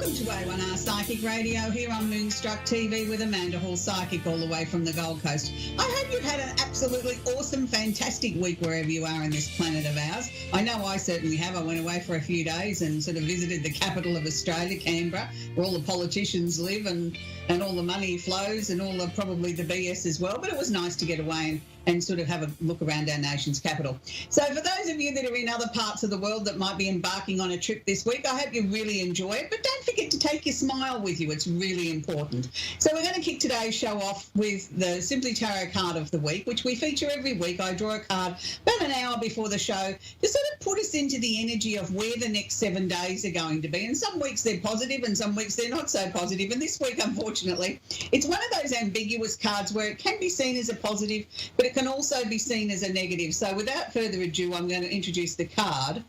Welcome to A1R Psychic Radio here on Moonstruck TV with Amanda Hall, Psychic, all the way from the Gold Coast. I hope you've had an absolutely awesome, fantastic week wherever you are in this planet of ours. I know I certainly have. I went away for a few days and sort of visited the capital of Australia, Canberra, where all the politicians live and all the money flows and all the probably the BS as well. But it was nice to get away and sort of have a look around our nation's capital. So for those of you that are in other parts of the world that might be embarking on a trip this week, I hope you really enjoy it. But don't forget to take your smile with you. It's really important. So we're going to kick today's show off with the Simply Tarot card of the week, which we feature every week. I draw a card about an hour before the show to sort of put us into the energy of where the next 7 days are going to be. And some weeks they're positive and some weeks they're not so positive. And this week, unfortunately, it's one of those ambiguous cards where it can be seen as a positive, but it can also be seen as a negative. So without further ado, I'm going to introduce the card,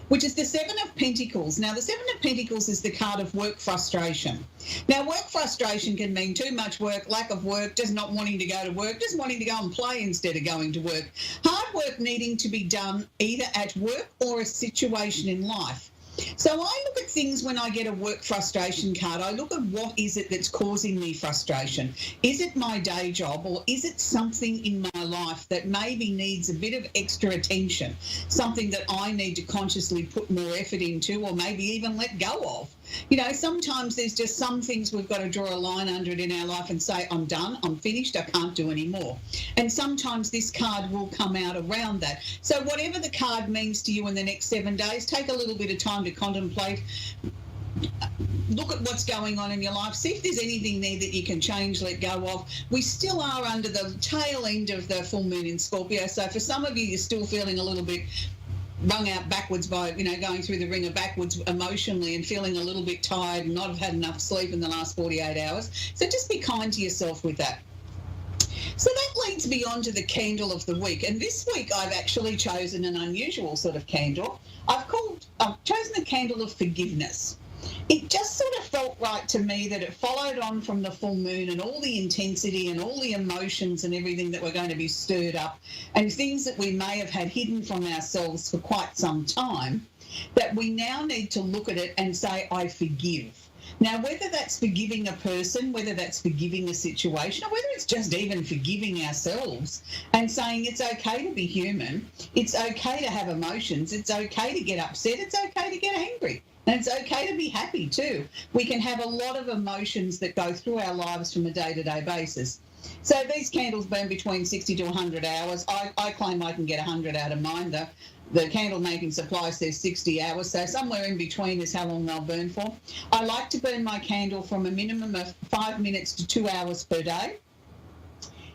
which is the Seven of Pentacles. Now, the Seven of Pentacles is the card of work frustration. Now, work frustration can mean too much work, lack of work, just not wanting to go to work, just wanting to go and play instead of going to work. Hard work needing to be done either at work or a situation in life. So I look at things when I get a work frustration card. I look at what is it that's causing me frustration. Is it my day job, or is it something in my life that maybe needs a bit of extra attention, something that I need to consciously put more effort into, or maybe even let go of? You know, sometimes there's just some things we've got to draw a line under it in our life and say, I'm done, I'm finished, I can't do any more. And sometimes this card will come out around that. So whatever the card means to you in the next 7 days, take a little bit of time to contemplate. Look at what's going on in your life. See if there's anything there that you can change, let go of. We still are under the tail end of the full moon in Scorpio. So for some of you, you're still feeling a little bit wrung out backwards by, going through the ringer backwards emotionally and feeling a little bit tired and not have had enough sleep in the last 48 hours. So just be kind to yourself with that. So that leads me on to the candle of the week. And this week I've actually chosen an unusual sort of candle. I've chosen the candle of forgiveness. It just sort of felt right to me that it followed on from the full moon and all the intensity and all the emotions and everything that were going to be stirred up and things that we may have had hidden from ourselves for quite some time, that we now need to look at it and say, I forgive. Now, whether that's forgiving a person, whether that's forgiving a situation, or whether it's just even forgiving ourselves and saying it's okay to be human, it's okay to have emotions, it's okay to get upset, it's okay to get angry. And it's okay to be happy too. We can have a lot of emotions that go through our lives from a day-to-day basis. So these candles burn between 60 to 100 hours. I claim I can get 100 out of mine. The candle making supply says 60 hours, so somewhere in between is how long they'll burn for. I like to burn my candle from a minimum of 5 minutes to 2 hours per day.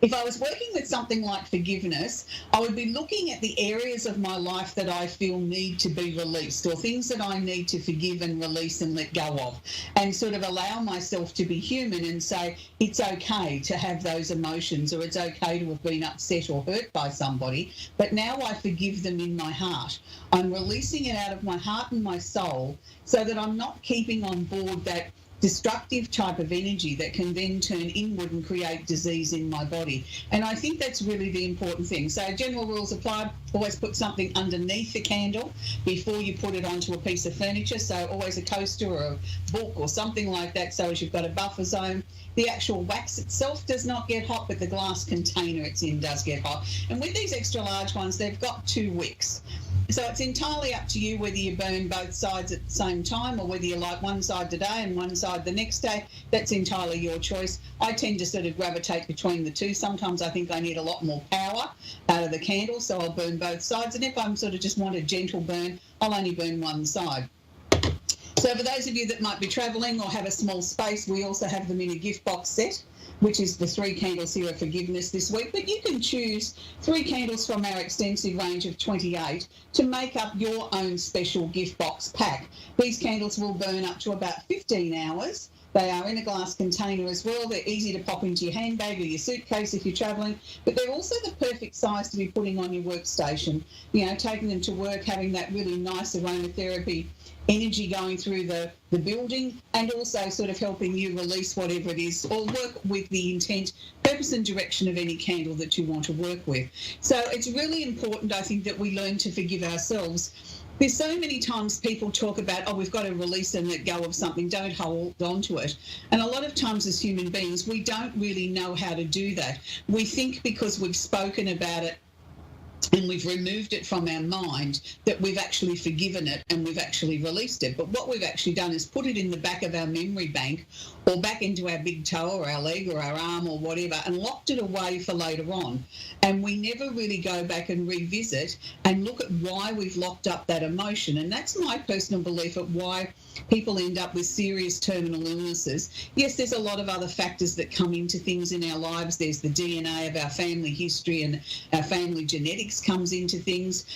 If I was working with something like forgiveness, I would be looking at the areas of my life that I feel need to be released, or things that I need to forgive and release and let go of, and sort of allow myself to be human and say it's okay to have those emotions, or it's okay to have been upset or hurt by somebody, but now I forgive them in my heart. I'm releasing it out of my heart and my soul so that I'm not keeping on board that destructive type of energy that can then turn inward and create disease in my body. And I think that's really the important thing. So general rules apply. Always put something underneath the candle before you put it onto a piece of furniture. So always a coaster or a book or something like that, so as you've got a buffer zone. The actual wax itself does not get hot, but the glass container it's in does get hot. And with these extra large ones, they've got 2 wicks. So it's entirely up to you whether you burn both sides at the same time or whether you light one side today and one side the next day. That's entirely your choice. I tend to sort of gravitate between the two. Sometimes I think I need a lot more power out of the candle, so I'll burn both sides. And if I'm sort of just want a gentle burn, I'll only burn one side. So for those of you that might be travelling or have a small space, we also have them in a gift box set, which is the 3 candles here of forgiveness this week. But you can choose 3 candles from our extensive range of 28 to make up your own special gift box pack. These candles will burn up to about 15 hours. They are in a glass container as well. They're easy to pop into your handbag or your suitcase if you're travelling, but they're also the perfect size to be putting on your workstation. Taking them to work, having that really nice aromatherapy energy going through the building, and also sort of helping you release whatever it is, or work with the intent, purpose and direction of any candle that you want to work with. So it's really important, I think, that we learn to forgive ourselves there's so many times people talk about, oh, we've got to release and let go of something, don't hold on to it. And a lot of times as human beings, we don't really know how to do that. We think because we've spoken about it and we've removed it from our mind that we've actually forgiven it and we've actually released it. But what we've actually done is put it in the back of our memory bank or back into our big toe or our leg or our arm or whatever and locked it away for later on. And we never really go back and revisit and look at why we've locked up that emotion. And that's my personal belief at why people end up with serious terminal illnesses. Yes, there's a lot of other factors that come into things in our lives. There's the DNA of our family history and our family genetics comes into things,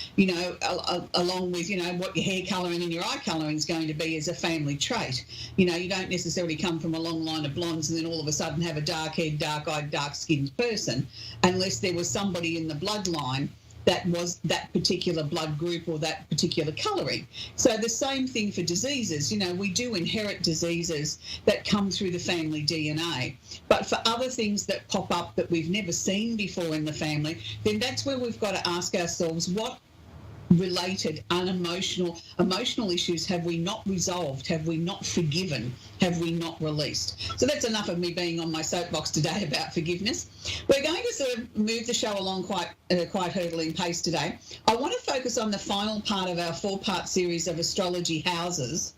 along with, what your hair colouring and your eye colouring is going to be as a family trait. You don't necessarily come from a long line of blondes and then all of a sudden have a dark-haired, dark-eyed, dark-skinned person unless there was somebody in the bloodline that was that particular blood group or that particular colouring. So the same thing for diseases. We do inherit diseases that come through the family DNA. But for other things that pop up that we've never seen before in the family, then that's where we've got to ask ourselves, what related emotional issues have we not resolved, have we not forgiven, have we not released? So that's enough of me being on my soapbox today about forgiveness. We're going to sort of move the show along quite hurtling pace today. I want to focus on the final part of our 4-part series of astrology houses.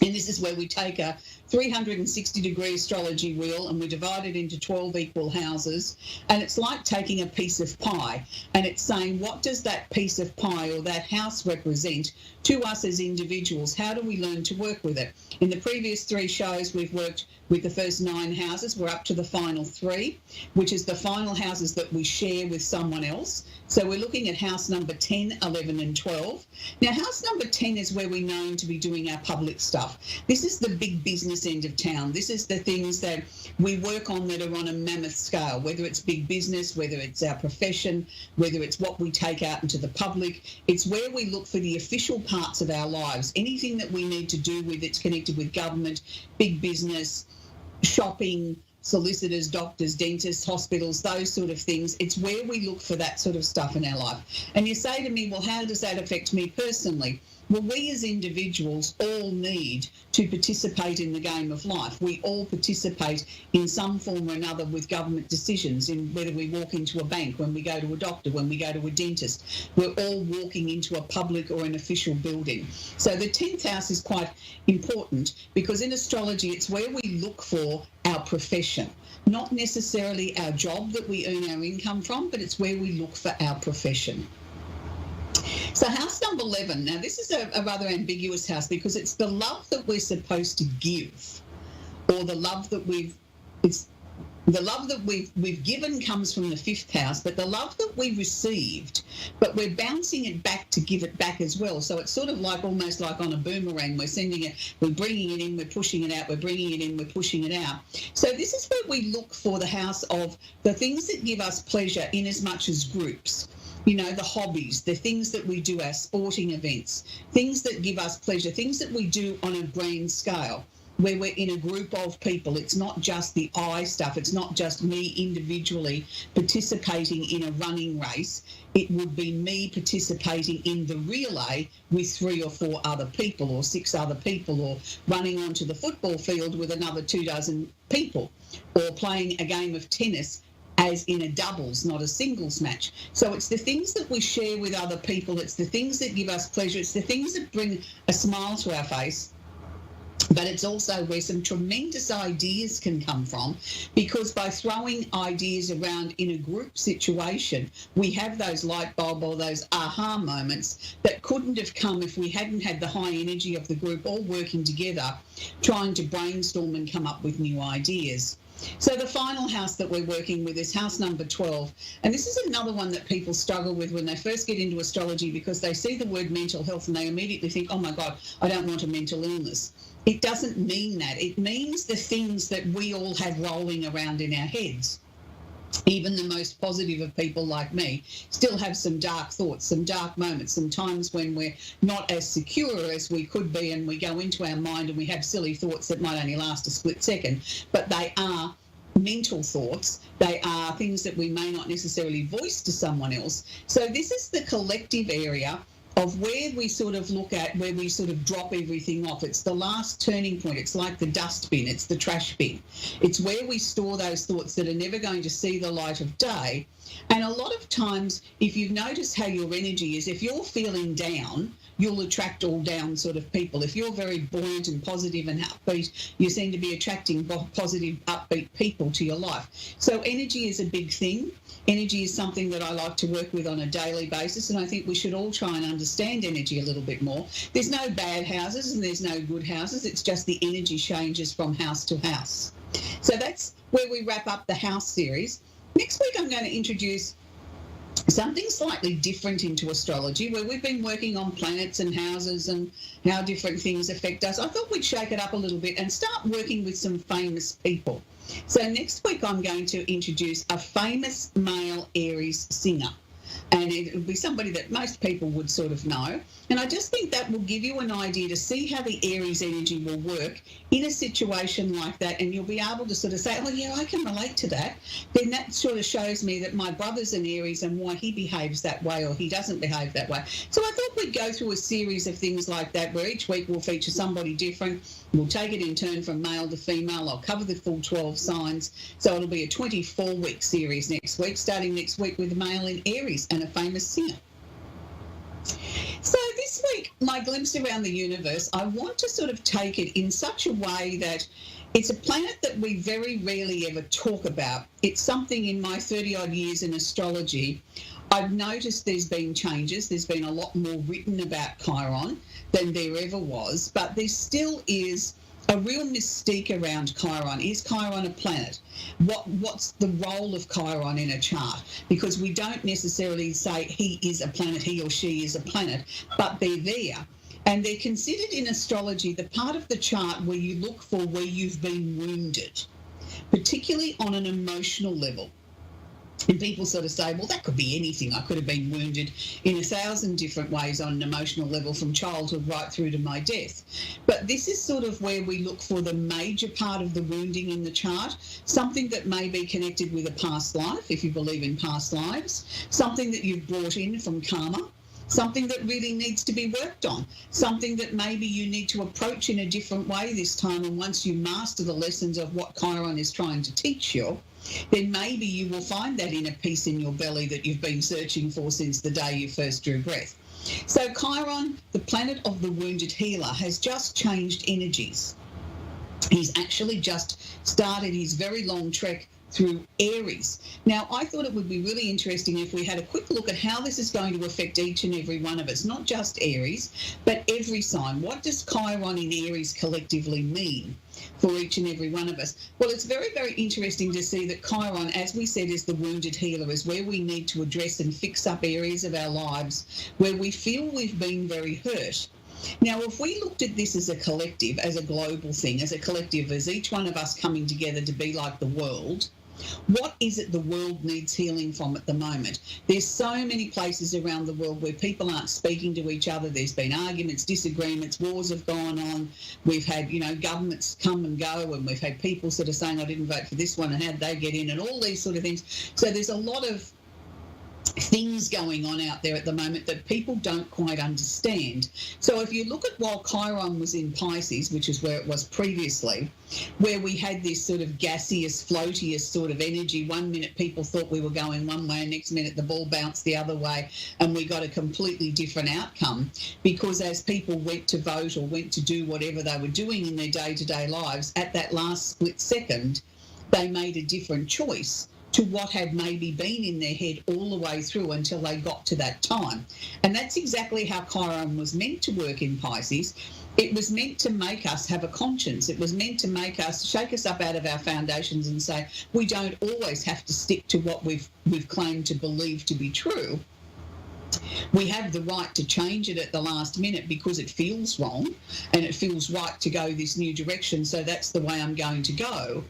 And this is where we take a 360-degree astrology wheel and we divide it into 12 equal houses. And it's like taking a piece of pie and it's saying, what does that piece of pie or that house represent to us as individuals? How do we learn to work with it? In the previous 3 shows, we've worked with the first 9 houses. We're up to the final 3, which is the final houses that we share with someone else. So we're looking at house number 10, 11 and 12. Now, house number 10 is where we're known to be doing our public stuff. This is the big business end of town. This is the things that we work on that are on a mammoth scale, whether it's big business, whether it's our profession, whether it's what we take out into the public. It's where we look for the official parts of our lives, anything that we need to do with it's connected with government, big business, shopping, solicitors, doctors, dentists, hospitals, those sort of things. It's where we look for that sort of stuff in our life. And you say to me, well, how does that affect me personally? Well, we as individuals all need to participate in the game of life. We all participate in some form or another with government decisions, in whether we walk into a bank, when we go to a doctor, when we go to a dentist. We're all walking into a public or an official building. So the 10th house is quite important because in astrology, it's where we look for our profession. Not necessarily our job that we earn our income from, but it's where we look for our profession. So house number 11, now this is a rather ambiguous house because it's the love that we're supposed to give, or the love that we've given comes from the 5th house, but the love that we received, but we're bouncing it back to give it back as well. So it's sort of like almost like on a boomerang. We're sending it, we're bringing it in, we're pushing it out, we're bringing it in, we're pushing it out. So this is where we look for the house of the things that give us pleasure in as much as groups. The hobbies, the things that we do, our sporting events, things that give us pleasure, things that we do on a grand scale, where we're in a group of people. It's not just the I stuff. It's not just me individually participating in a running race. It would be me participating in the relay with 3 or 4 other people or 6 other people, or running onto the football field with another 24 people, or playing a game of tennis as in a doubles, not a singles match. So it's the things that we share with other people. It's the things that give us pleasure. It's the things that bring a smile to our face. But it's also where some tremendous ideas can come from, because by throwing ideas around in a group situation, we have those light bulb or those aha moments that couldn't have come if we hadn't had the high energy of the group all working together, trying to brainstorm and come up with new ideas. So the final house that we're working with is house number 12. And this is another one that people struggle with when they first get into astrology, because they see the word mental health and they immediately think, oh my God, I don't want a mental illness. It doesn't mean that. It means the things that we all have rolling around in our heads. Even the most positive of people like me still have some dark thoughts, some dark moments, some times when we're not as secure as we could be, and we go into our mind and we have silly thoughts that might only last a split second, but they are mental thoughts. They are things that we may not necessarily voice to someone else. So this is the collective area of where we sort of look at, where we sort of drop everything off. It's the last turning point. It's like the dustbin. It's the trash bin. It's where we store those thoughts that are never going to see the light of day. And a lot of times, if you've noticed how your energy is, if you're feeling down, you'll attract all down sort of people. If you're very buoyant and positive and upbeat, you seem to be attracting positive, upbeat people to your life. So energy is a big thing. Energy is something that I like to work with on a daily basis, and I think we should all try and understand energy a little bit more. There's no bad houses and there's no good houses. It's just the energy changes from house to house. So that's where we wrap up the house series. Next week, I'm going to introduce something slightly different into astrology, where we've been working on planets and houses and how different things affect us. I thought we'd shake it up a little bit and start working with some famous people. So next week, I'm going to introduce a famous male Aries singer. And it will be somebody that most people would sort of know. And I just think that will give you an idea to see how the Aries energy will work in a situation like that. And you'll be able to sort of say, oh, yeah, I can relate to that. Then that sort of shows me that my brother's an Aries and why he behaves that way or he doesn't behave that way. So I thought we'd go through a series of things like that where each week we'll feature somebody different. We'll take it in turn from male to female. I'll cover the full 12 signs. So it'll be a 24-week series next week, starting next week with a male in Aries and a famous singer. So this week, my glimpse around the universe, I want to sort of take it in such a way that it's a planet that we very rarely ever talk about. It's something in my 30-odd years in astrology, I've noticed there's been changes. There's been a lot more written about Chiron than there ever was, but there still is a real mystique around Chiron. Is Chiron a planet? What's the role of Chiron in a chart? Because we don't necessarily say he is a planet, he or she is a planet, but they're there. And they're considered in astrology the part of the chart where you look for where you've been wounded, particularly on an emotional level. And people sort of say, well, that could be anything. I could have been wounded in 1,000 different ways on an emotional level from childhood right through to my death. But this is sort of where we look for the major part of the wounding in the chart, something that may be connected with a past life, if you believe in past lives, something that you've brought in from karma, something that really needs to be worked on, something that maybe you need to approach in a different way this time. And once you master the lessons of what Chiron is trying to teach you, then maybe you will find that inner peace in your belly that you've been searching for since the day you first drew breath. So Chiron, the planet of the wounded healer, has just changed energies. He's actually just started his very long trek through Aries. Now, I thought it would be really interesting if we had a quick look at how this is going to affect each and every one of us, not just Aries, but every sign. What does Chiron in Aries collectively mean for each and every one of us? Well, it's very, very interesting to see that Chiron, as we said, is the wounded healer, is where we need to address and fix up areas of our lives where we feel we've been very hurt. Now, if we looked at this as a collective, as a global thing, as a collective, as each one of us coming together to be like the world, what is it the world needs healing from at the moment? There's so many places around the world where people aren't speaking to each other. There's been arguments, disagreements, wars have gone on. We've had, governments come and go, and we've had people sort of saying, I didn't vote for this one, and how'd they get in, and all these sort of things. So there's a lot of things going on out there at the moment that people don't quite understand. So if you look at while Chiron was in Pisces, which is where it was previously, where we had this sort of gaseous, floatious sort of energy, one minute people thought we were going one way and next minute the ball bounced the other way and we got a completely different outcome, because as people went to vote or went to do whatever they were doing in their day-to-day lives, at that last split second, they made a different choice to what had maybe been in their head all the way through until they got to that time. And that's exactly how Chiron was meant to work in Pisces. It was meant to make us have a conscience. It was meant to make us, shake us up out of our foundations and say, we don't always have to stick to what we've claimed to believe to be true. We have the right to change it at the last minute because it feels wrong and it feels right to go this new direction, so that's the way I'm going to go.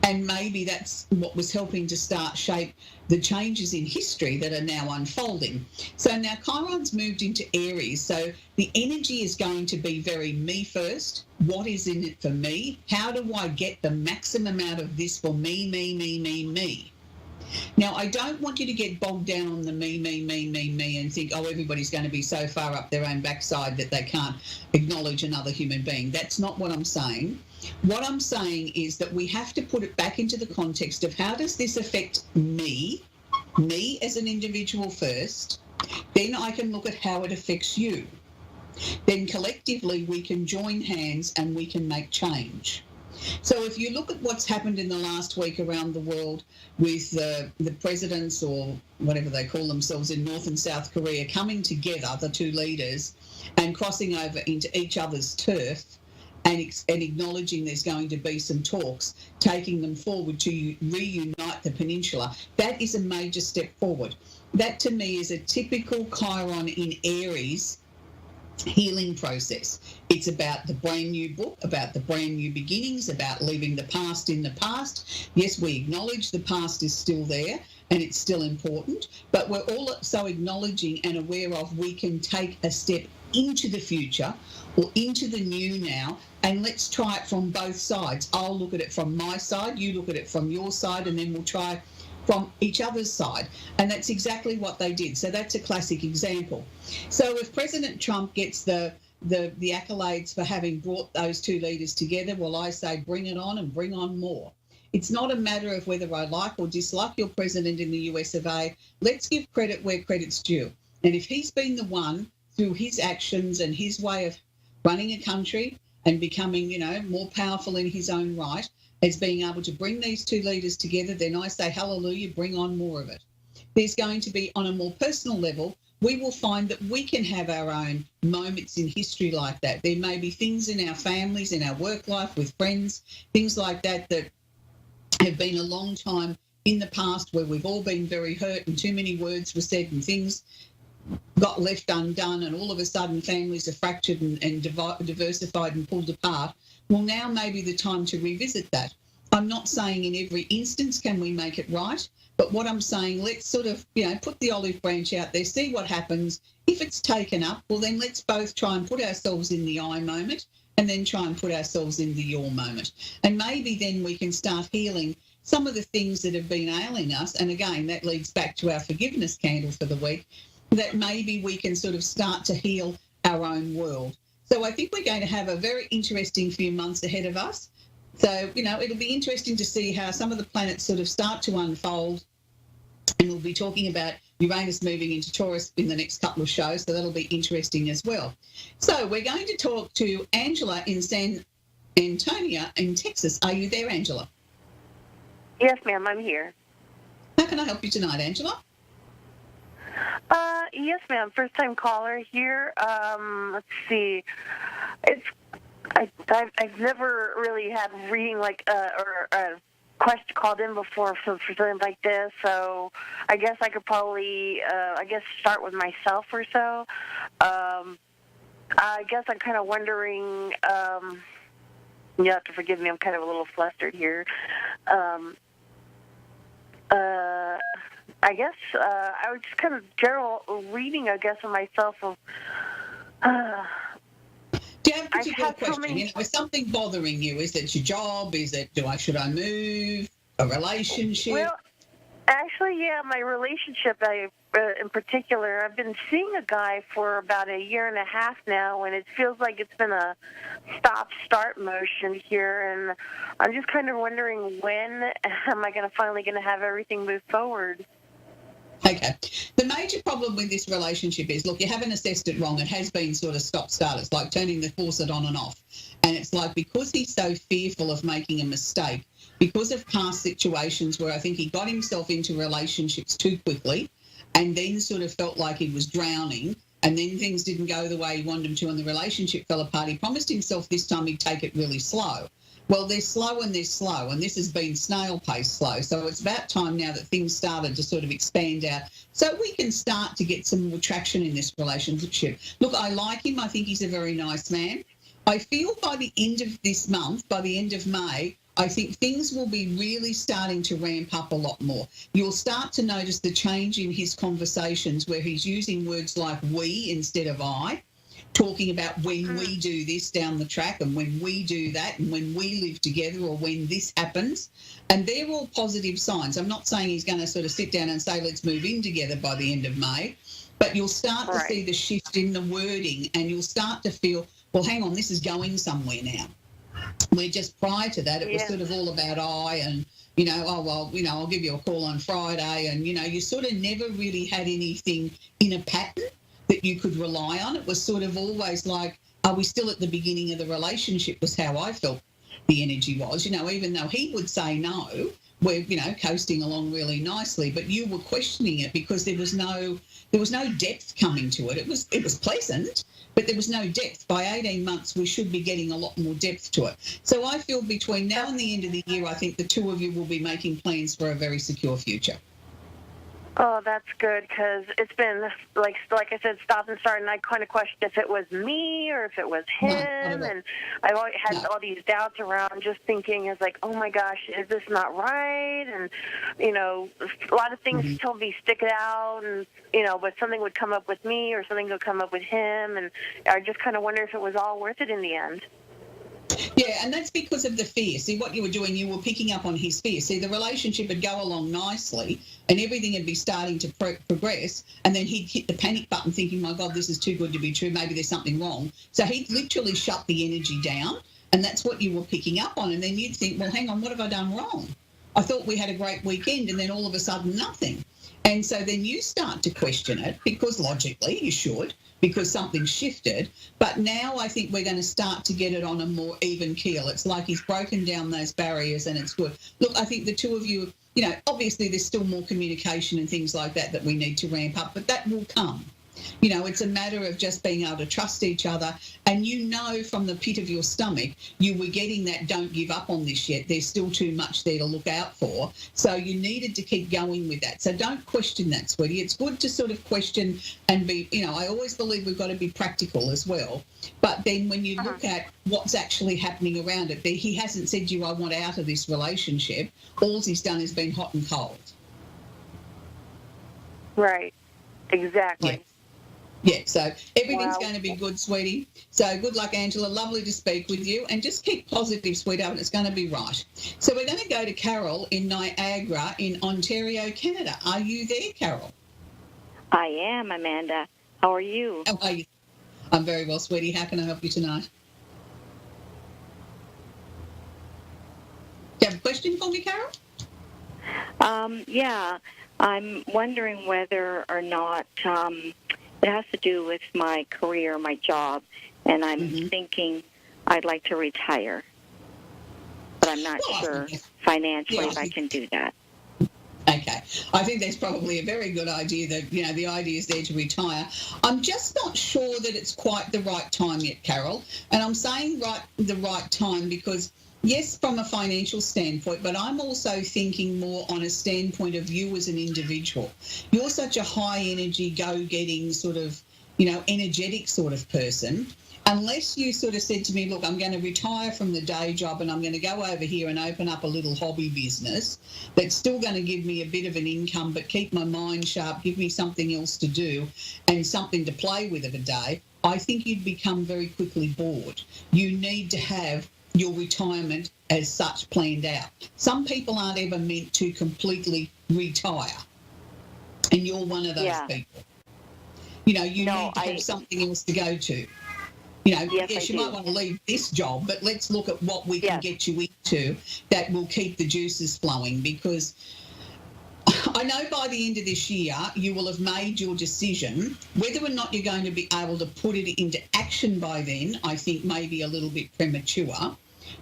And maybe that's what was helping to start shape the changes in history that are now unfolding. So now Chiron's moved into Aries, so the energy is going to be very me first. What is in it for me? How do I get the maximum out of this for me, me, me, me, me? Now, I don't want you to get bogged down on the me, and think, oh, everybody's going to be so far up their own backside that they can't acknowledge another human being. That's not what I'm saying. What I'm saying is that we have to put it back into the context of how does this affect me as an individual first, then I can look at how it affects you. Then collectively we can join hands and we can make change. So if you look at what's happened in the last week around the world with the presidents, or whatever they call themselves, in North and South Korea coming together, the two leaders, and crossing over into each other's turf and acknowledging there's going to be some talks, taking them forward to reunite the peninsula, that is a major step forward. That to me is a typical Chiron in Aries healing process. It's about the brand new book, about the brand new beginnings, about leaving the past in the past. Yes, we acknowledge the past is still there and it's still important, but we're also acknowledging and aware of we can take a step into the future or into the new now, and let's try it from both sides. I'll look at it from my side, you look at it from your side, and then we'll try from each other's side. And that's exactly what they did. So that's a classic example. So if President Trump gets the accolades for having brought those two leaders together, well, I say bring it on and bring on more. It's not a matter of whether I like or dislike your president in the US of A. Let's give credit where credit's due. And if he's been the one through his actions and his way of running a country and becoming, more powerful in his own right, as being able to bring these two leaders together, then I say, hallelujah, bring on more of it. There's going to be, on a more personal level, we will find that we can have our own moments in history like that. There may be things in our families, in our work life, with friends, things like that have been a long time in the past where we've all been very hurt and too many words were said and things got left undone, and all of a sudden families are fractured and diversified and pulled apart. Well, now may be the time to revisit that. I'm not saying in every instance can we make it right, but what I'm saying, let's sort of, put the olive branch out there, see what happens. If it's taken up, well, then let's both try and put ourselves in the I moment and then try and put ourselves in the your moment. And maybe then we can start healing some of the things that have been ailing us. And again, that leads back to our forgiveness candle for the week, that maybe we can sort of start to heal our own world. So I think we're going to have a very interesting few months ahead of us. So, it'll be interesting to see how some of the planets sort of start to unfold. And we'll be talking about Uranus moving into Taurus in the next couple of shows, so that'll be interesting as well. So we're going to talk to Angela in San Antonio in Texas. Are you there, Angela? Yes, ma'am, I'm here. How can I help you tonight, Angela? Yes, ma'am. First-time caller here. Let's see. I've never really had reading or a question called in before for something like this. So I guess I could probably start with myself or so. I guess I'm kind of wondering. You have to forgive me. I'm kind of a little flustered here. I guess I was just kind of general reading, I guess, of myself. Do you have a particular question? Is something bothering you? Is it your job? Is it should I move? A relationship? Well, actually, yeah, my relationship. In particular, I've been seeing a guy for about a year and a half now, and it feels like it's been a stop-start motion here, and I'm just kind of wondering when am I finally going to have everything move forward? Okay. The major problem with this relationship is, look, you haven't assessed it wrong. It has been sort of stop-start. It's like turning the faucet on and off. And it's like, because he's so fearful of making a mistake, because of past situations where I think he got himself into relationships too quickly and then sort of felt like he was drowning, and then things didn't go the way he wanted them to and the relationship fell apart, he promised himself this time he'd take it really slow. Well, they're slow, and this has been snail-paced slow. So it's about time now that things started to sort of expand out so we can start to get some more traction in this relationship. Look, I like him. I think he's a very nice man. I feel by the end of this month, by the end of May, I think things will be really starting to ramp up a lot more. You'll start to notice the change in his conversations where he's using words like we instead of I. talking about when we do this down the track and when we do that and when we live together or when this happens. And they're all positive signs. I'm not saying he's going to sort of sit down and say, let's move in together by the end of May, but you'll start to see the shift in the wording and you'll start to feel, well, hang on, this is going somewhere now. Where just prior to that, it was sort of all about and, I'll give you a call on Friday. And, you sort of never really had anything in a pattern that you could rely on. It was sort of always like, are we still at the beginning of the relationship was how I felt the energy was, even though he would say no, we're, coasting along really nicely, but you were questioning it because there was no depth coming to it. It was pleasant, but there was no depth. By 18 months, we should be getting a lot more depth to it. So I feel between now and the end of the year, I think the two of you will be making plans for a very secure future. Oh, that's good, because it's been, like I said, stop and start, and I kind of questioned if it was me or if it was him, and I've always had all these doubts around just thinking, is like, oh my gosh, is this not right? And, a lot of things told me stick it out, and, but something would come up with me or something would come up with him, and I just kind of wonder if it was all worth it in the end. Yeah, and that's because of the fear. See, what you were doing, you were picking up on his fear. See, the relationship would go along nicely and everything would be starting to progress, and then he'd hit the panic button thinking, my God, this is too good to be true. Maybe there's something wrong. So he'd literally shut the energy down, and that's what you were picking up on. And then you'd think, well, hang on, what have I done wrong? I thought we had a great weekend, and then all of a sudden nothing. And so then you start to question it, because logically you should, because something shifted. But now I think we're going to start to get it on a more even keel. It's like he's broken down those barriers and it's good. Look, I think the two of you, obviously there's still more communication and things like that we need to ramp up, but that will come. It's a matter of just being able to trust each other. And from the pit of your stomach, you were getting that don't give up on this yet. There's still too much there to look out for. So you needed to keep going with that. So don't question that, sweetie. It's good to sort of question and be, I always believe we've got to be practical as well. But then when you look at what's actually happening around it, he hasn't said to you, I want out of this relationship. All he's done is been hot and cold. Right. Exactly. Yeah. Yeah, so everything's going to be good, sweetie. So good luck, Angela. Lovely to speak with you. And just keep positive, sweetheart, and it's going to be right. So we're going to go to Carol in Niagara in Ontario, Canada. Are you there, Carol? I am, Amanda. How are you? How are you? I'm very well, sweetie. How can I help you tonight? Do you have a question for me, Carol? Yeah. I'm wondering whether or not it has to do with my career, my job, and I'm thinking I'd like to retire. But I'm not sure financially if I can do that. Okay. I think that's probably a very good idea that, the idea is there to retire. I'm just not sure that it's quite the right time yet, Carol. And I'm saying the right time because, yes, from a financial standpoint, but I'm also thinking more on a standpoint of you as an individual. You're such a high energy, go-getting sort of, energetic sort of person. Unless you sort of said to me, look, I'm going to retire from the day job and I'm going to go over here and open up a little hobby business that's still going to give me a bit of an income but keep my mind sharp, give me something else to do and something to play with of a day, I think you'd become very quickly bored. You need to have your retirement as such planned out. Some people aren't ever meant to completely retire, and you're one of those people. You need to have something else to go to. Yes, you might want to leave this job, but let's look at what we can get you into that will keep the juices flowing, because I know by the end of this year you will have made your decision. Whether or not you're going to be able to put it into action by then, I think may be a little bit premature.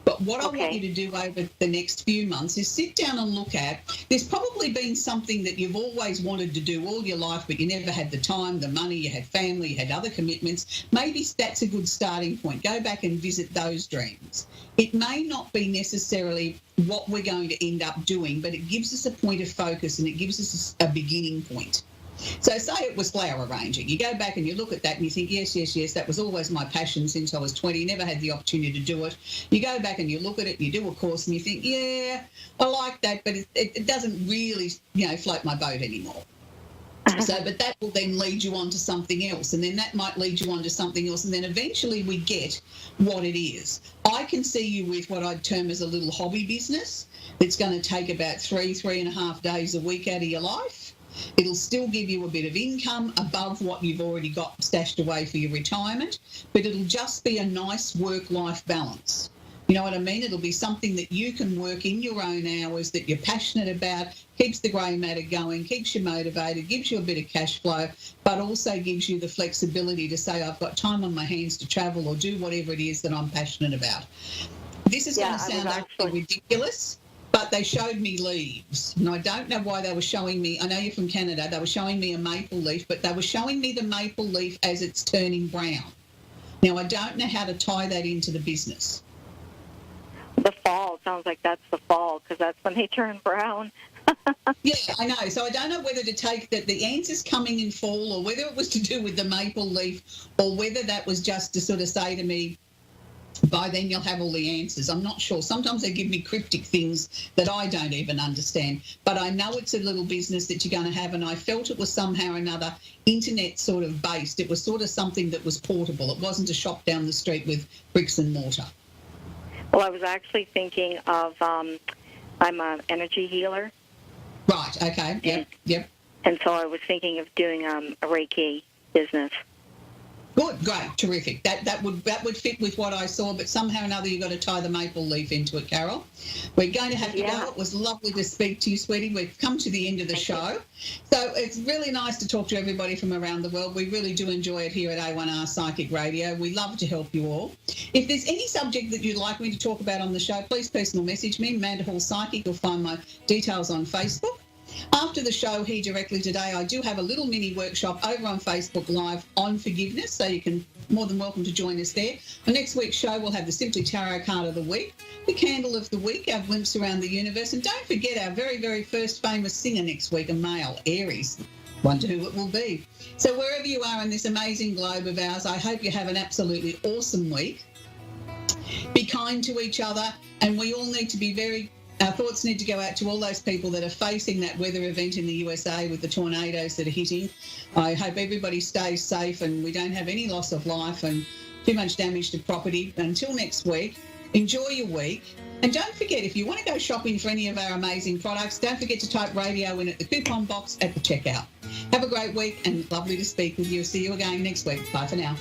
But what I want you to do over the next few months is sit down and look at, there's probably been something that you've always wanted to do all your life, but you never had the time, the money, you had family, you had other commitments. Maybe that's a good starting point. Go back and visit those dreams. It may not be necessarily what we're going to end up doing, but it gives us a point of focus and it gives us a beginning point. So say it was flower arranging. You go back and you look at that and you think, yes, that was always my passion since I was 20, never had the opportunity to do it. You go back and you look at it, you do a course and you think, yeah, I like that, but it doesn't really, float my boat anymore. So, but that will then lead you on to something else, and then that might lead you on to something else, and then eventually we get what it is. I can see you with what I'd term as a little hobby business that's going to take about 3.5 days a week out of your life. It'll still give you a bit of income above what you've already got stashed away for your retirement, but it'll just be a nice work-life balance. You know what I mean? It'll be something that you can work in your own hours, that you're passionate about, keeps the grey matter going, keeps you motivated, gives you a bit of cash flow, but also gives you the flexibility to say, I've got time on my hands to travel or do whatever it is that I'm passionate about. This is going to sound absolutely ridiculous, but they showed me leaves. And I don't know why they were showing me, I know you're from Canada, they were showing me a maple leaf, but they were showing me the maple leaf as it's turning brown. Now, I don't know how to tie that into the business. The fall, sounds like that's the fall, because that's when they turn brown. Yeah, I know. So I don't know whether to take that the answer's coming in fall, or whether it was to do with the maple leaf, or whether that was just to sort of say to me, by then you'll have all the answers. I'm not sure. Sometimes they give me cryptic things that I don't even understand. But I know it's a little business that you're going to have, and I felt it was somehow or another internet sort of based. It was sort of something that was portable. It wasn't a shop down the street with bricks and mortar. Well, I was actually thinking of, I'm an energy healer. Right, okay, yep. And so I was thinking of doing a Reiki business. Good, great, terrific. That would fit with what I saw, but somehow or another you've got to tie the maple leaf into it, Carol. We're going to have to go. It was lovely to speak to you, sweetie. We've come to the end of the show. So it's really nice to talk to everybody from around the world. We really do enjoy it here at A1R Psychic Radio. We love to help you all. If there's any subject that you'd like me to talk about on the show, please personal message me, Amanda Hall Psychic. You'll find my details on Facebook. After the show here directly today, I do have a little mini workshop over on Facebook Live on forgiveness, so you can more than welcome to join us there. On next week's show, we'll have the Simply Tarot card of the week, the candle of the week, our glimpse around the universe, and don't forget our very, very first famous singer next week, a male, Aries. Wonder who it will be. So wherever you are in this amazing globe of ours, I hope you have an absolutely awesome week. Be kind to each other, and we all need to be our thoughts need to go out to all those people that are facing that weather event in the USA with the tornadoes that are hitting. I hope everybody stays safe and we don't have any loss of life and too much damage to property. Until next week, enjoy your week. And don't forget, if you want to go shopping for any of our amazing products, don't forget to type radio in at the coupon box at the checkout. Have a great week and lovely to speak with you. See you again next week. Bye for now.